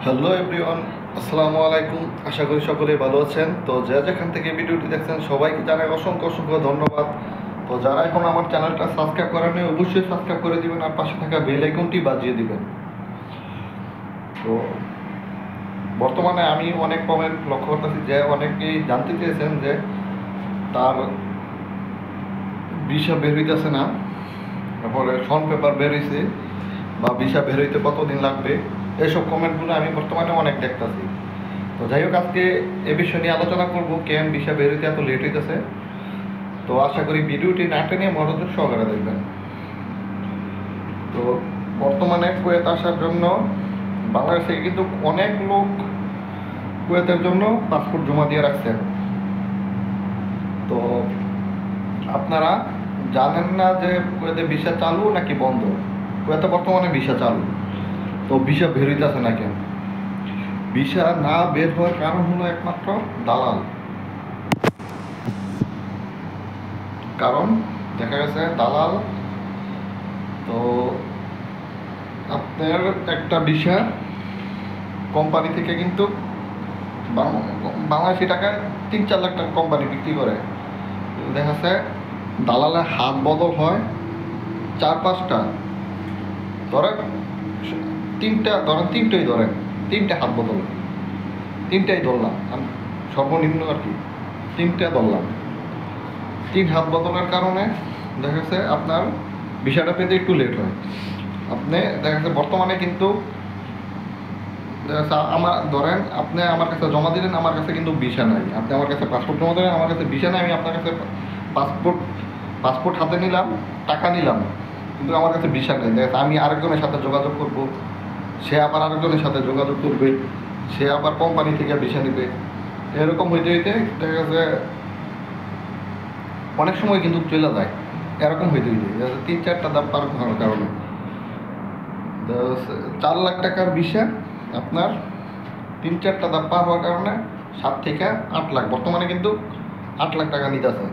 Hello everyone, আসসালামু আলাইকুম। আশা করি সকলে ভালো আছেন। তো যে যেখান থেকে ভিডিওটি দেখছেন সবাইকে জানাই অসংখ্য অসংখ্য ধন্যবাদ। তো যারা এখন আমার চ্যানেলটা সাবস্ক্রাইব করেন নাই অবশ্যই সাবস্ক্রাইব করে দিবেন আর পাশে থাকা বেল আইকনটি বাজিয়ে দিবেন। তো বর্তমানে আমি অনেক কমেন্ট লক্ষ্য করতেছি যে অনেকেই জানতে চেয়েছেন যে তার ভিসা বের হইতেছে না, তারপরে শন পেপার বের হয়েছে বা ভিসা বের হইতে কতদিন লাগবে, এইসব কমেন্টগুলো আমি বর্তমানে অনেক দেখতেছি। তো যাই হোক, আজকে এ বিষয় নিয়ে আলোচনা করবো কেন ভিসা বের হইতে এত লেট হইতেছে। তো আশা করি ভিডিওটি না টেনে মনোযোগ সহকারে দেখবেন। তো বর্তমানে কুয়েত আসার জন্য বাংলাদেশে কিন্তু অনেক লোক কুয়েতের জন্য পাসপোর্ট জমা দিয়ে রাখছেন। তো আপনারা জানেন না যে কুয়েতে ভিসা চালু নাকি বন্ধ। কুয়েতে বর্তমানে ভিসা চালু, তো ভিসা বের হইতেছে না কেন? ভিসা না বের হওয়ার কারণ হলো একমাত্র দালাল। কারণ দেখা গেছে দালাল, তো আপনার একটা ভিসা কোম্পানি থেকে কিন্তু বাংলাদেশি টাকায় 3-4 লাখ টাকা কোম্পানি বিক্রি করে। দেখা যাচ্ছে দালালের হাত বদল হয় 4-5টা, ধরেন তিনটেই ধরেন, তিনটে হাত বদল, তিনটাই ধরলাম আমি সর্বনিম্ন আর কি, তিনটে ধরলাম। 3 হাত বদলের কারণে দেখা যাচ্ছে আপনার ভিসাটা পেতে একটু লেট হয়। আপনি দেখা যাচ্ছে বর্তমানে কিন্তু আমার ধরেন আপনি আমার কাছে জমা দিলেন, আমার কাছে কিন্তু ভিসা নাই। আপনি আমার কাছে পাসপোর্ট জমা দিলেন, আমার কাছে ভিসা নাই। আমি আপনার কাছে পাসপোর্ট পাসপোর্ট হাতে নিলাম, টাকা নিলাম, কিন্তু আমার কাছে ভিসা নেই। দেখা যাচ্ছে আমি আরেকজনের সাথে যোগাযোগ করব, সে আবার আরেকজনের সাথে যোগাযোগ করবে, সে আবার কোম্পানি থেকে ভিসা নেবে। এরকম হইতে হইতে দেখা যাচ্ছে অনেক সময় কিন্তু চলে যায়। এরকম হইতে হইতে 3-4টা দাম পার হওয়ার কারণে 4 লাখ টাকার ভিসা আপনার 3-4টা দাম পার হওয়ার কারণে 7 থেকে 8 লাখ, বর্তমানে কিন্তু 8 লাখ টাকা নিতেছে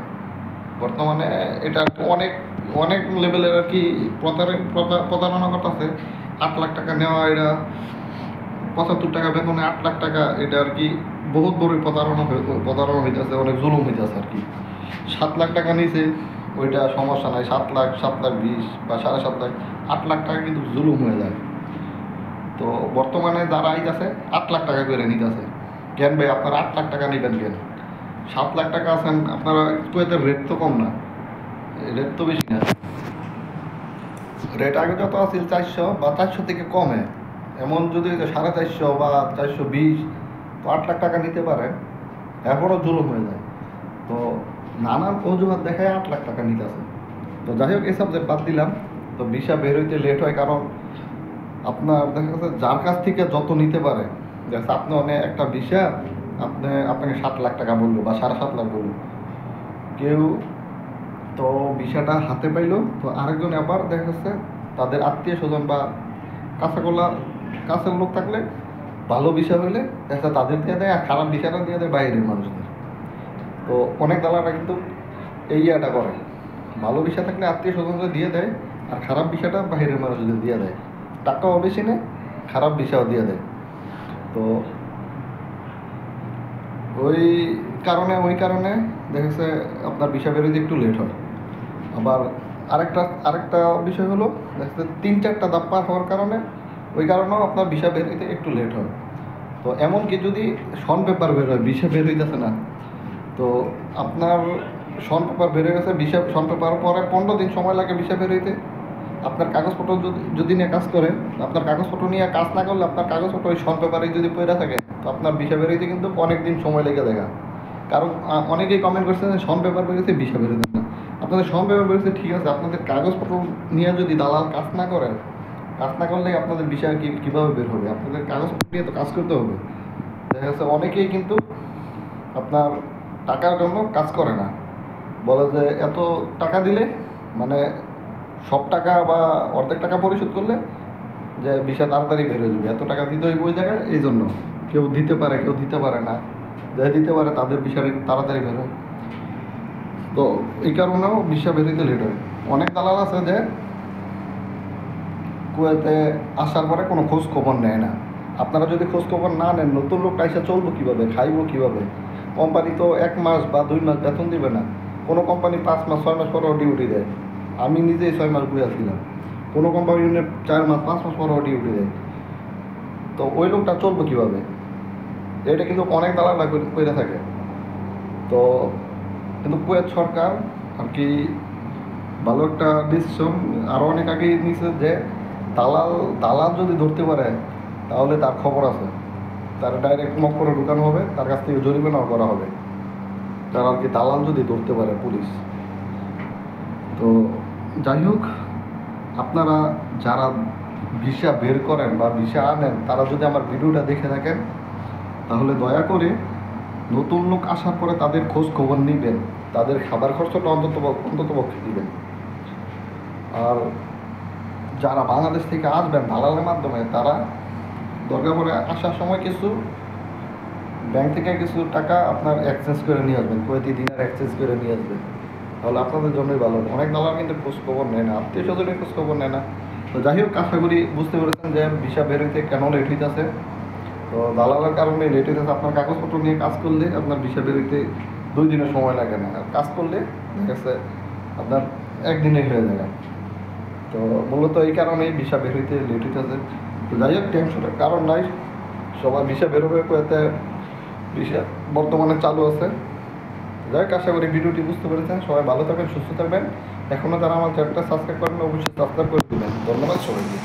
বর্তমানে। এটা অনেক অনেক লেভেলের আর কি প্রতারণা করতেছে। 8 লাখ টাকা নেওয়া, এটা 75 টাকা বেতনে 8 লাখ টাকা, এটা আর কি বহুত বড় প্রতারণা হইতেছে, অনেক জুলুম হইতেছে আর কি। 7 লাখ টাকা নিছে, ওইটা সমস্যা নাই, 7 লাখ, 7,20,000 বা 7.5 লাখ, 8 লাখ টাকা কিন্তু জুলুম হয়ে যায়। তো বর্তমানে যারা আইতাছে 8 লাখ টাকা করে নিতেছে। কেন ভাই আপনারা 8 লাখ টাকা নেবেন কেন? 7 লাখ টাকা আছেন আপনারা, কুয়েতের রেট তো কম না, রেট তো বেশি না। রেট আগে যত আছে 400 বা 400 থেকে কমে, এমন যদি 450 বা 420, তো 8 লাখ টাকা নিতে পারেন, এরপরও জুলুম হয়ে যায়। তো নানান অজুহাত দেখায় 8 লাখ টাকা নিতেছে। তো যাই হোক, এসব যে বাদ দিলাম। তো ভিসা বের হইতে লেট হয় কারণ আপনার দেখা যাচ্ছে যার কাছ থেকে যত নিতে পারে, যাচ্ছে আপনি অনেক একটা ভিসা আপনাকে 7 লাখ টাকা বললো বা 7.5 লাখ বললো, কেউ তো ভিসাটা হাতে পাইলো, তো আরেকজন আবার দেখা যাচ্ছে তাদের আত্মীয় স্বজন বা কাছাগোলা কাছের লোক থাকলে ভালো ভিসা হইলে দেখা যাচ্ছে তাদের দিয়ে দেয়, আর খারাপ ভিসাটা দিয়ে দেয় বাইরের মানুষদের। তো অনেক দালালরা কিন্তু এই ইয়েটা করে, ভালো ভিসা থাকলে আত্মীয় স্বজনদের দিয়ে দেয়, আর খারাপ ভিসাটা বাইরের মানুষদের দিয়ে দেয়, টাকাও বেশি নেয়, খারাপ ভিসাও দিয়ে দেয়। তো ওই কারণে দেখা যাচ্ছে আপনার ভিসা বেরোতে একটু লেট হয়। আবার আরেকটা বিষয় হলো দেখা যাচ্ছে 3-4টা ধাপ পার হওয়ার কারণে, ওই কারণেও আপনার ভিসা বের হইতে একটু লেট হয়। তো এমনকি যদি শন পেপার বের হয়, ভিসা বের হইতেছে না, তো আপনার শন পেপার বের হয়ে গেছে, ভিসা শন পেপার পরে 15 দিন সময় লাগে ভিসা বের হইতে। আপনার কাগজপত্র যদি নিয়ে কাজ করে, আপনার কাগজপত্র নিয়ে কাজ না করলে আপনার কাগজপত্র ওই শন পেপারে যদি পড়ে থাকে, তো আপনার ভিসা বের হইতে কিন্তু অনেক দিন সময় লেগে দেখা। কারণ অনেকেই কমেন্ট করছেন যে শন পেপার বেরোতে ভিসা বেরোতে না। আপনাদের শন পেপার বেরোতে ঠিক আছে, আপনাদের কাগজপত্র নিয়ে যদি দালাল কাজ না করেন, কাজ না করলে আপনাদের ভিসা কীভাবে বের হবে? আপনাদের কাগজপত্র নিয়ে তো কাজ করতে হবে। দেখা যাচ্ছে অনেকেই কিন্তু আপনার টাকার জন্য কাজ করে না, বলে যে এত টাকা দিলে মানে সব টাকা বা অর্ধেক টাকা পরিশোধ করলে যে ভিসা তাড়াতাড়ি বের হয়ে যাবে, এত টাকা দিতে হইব ওই জায়গায়। এই জন্য কেউ দিতে পারে, কেউ দিতে পারে না, যাই দিতে পারে তাদের ভিসা তাড়াতাড়ি বের হয়। তো এই কারণেও ভিসা বের হইতে লেট হয়। অনেক দালাল আছে যে কুয়েতে আসার পরে কোনো খোঁজ খবর নেয় না, আপনারা যদি খোঁজখবর না নেন, নতুন লোক এসে চলবো কীভাবে, খাইবো কীভাবে? কোম্পানি তো 1 মাস বা 2 মাস বেতন দিবে না। কোনো কোম্পানি 5 মাস 6 মাস পরেও ডিউটি দেয়। আমি নিজেই 6 মাস বুঝেছিলাম। কোনো কোম্পানি 4 মাস 5 মাস পরেও ডিউটি দেয়। তো ওই লোকটা চলবো কীভাবে? এটা কিন্তু অনেক দালালরা করে থাকে। তো কিন্তু কুয়েত সরকার আর কি ভালো একটা ডিসিশন আরও অনেক আগেই নিয়েছে যে দালাল যদি ধরতে পারে তাহলে তার খবর আছে, তার ডাইরেক্ট মক্করে ঢুকানো হবে, তার কাছ থেকে জরিমানাও করা হবে, তার আর কি দালাল যদি ধরতে পারে পুলিশ। তো যাই হোক, আপনারা যারা ভিসা বের করেন বা ভিসা আনেন, তারা যদি আমার ভিডিওটা দেখে থাকেন তাহলে দয়া করে নতুন লোক আসার পরে তাদের খোঁজ খবর নেবেন, তাদের খাবার খরচটা অন্ততপক্ষে দিবেন। আর যারা বাংলাদেশ থেকে আসবেন দালালের মাধ্যমে, তারা দরকার পড়ে আসার সময় কিছু ব্যাংক থেকে কিছু টাকা আপনার এক্সচেঞ্জ করে নিয়ে আসবেন, কুয়েতি দিনার এক্সচেঞ্জ করে নিয়ে আসবেন, তাহলে আপনাদের জন্যই ভালো। অনেক দালাল কিন্তু খোঁজ খবর নেয় না, আত্মীয় স্বজনের খোঁজ খবর নেয় না। তো যাই হোক, আশা করি বুঝতে পেরেছেন যে ভিসা বের হইতে কেন লেট হইতেছে। তো দালালের কারণে লেট হইতেছে। আপনার কাগজপত্র নিয়ে কাজ করলে আপনার ভিসা বের হইতে 2 দিনের সময় লাগে না, আর কাজ করলে দেখা গেছে আপনার 1 দিনে হয়ে যায়। তো মূলত এই কারণেই ভিসা বের হইতে লেট হইতেছে। তো যাই হোক, টেনশনের কারণ নাই, সবার ভিসা বেরোবে, এতে ভিসা বর্তমানে চালু আছে। যাই হোক, আশা করি ভিডিওটি বুঝতে পেরেছেন। সবাই ভালো থাকবেন, সুস্থ থাকবেন। এখনও যারা আমার চ্যানেলটা সাবস্ক্রাইব করেন অবশ্যই সাবস্ক্রাইব করে দেবেন। ধন্যবাদ সবাইকে।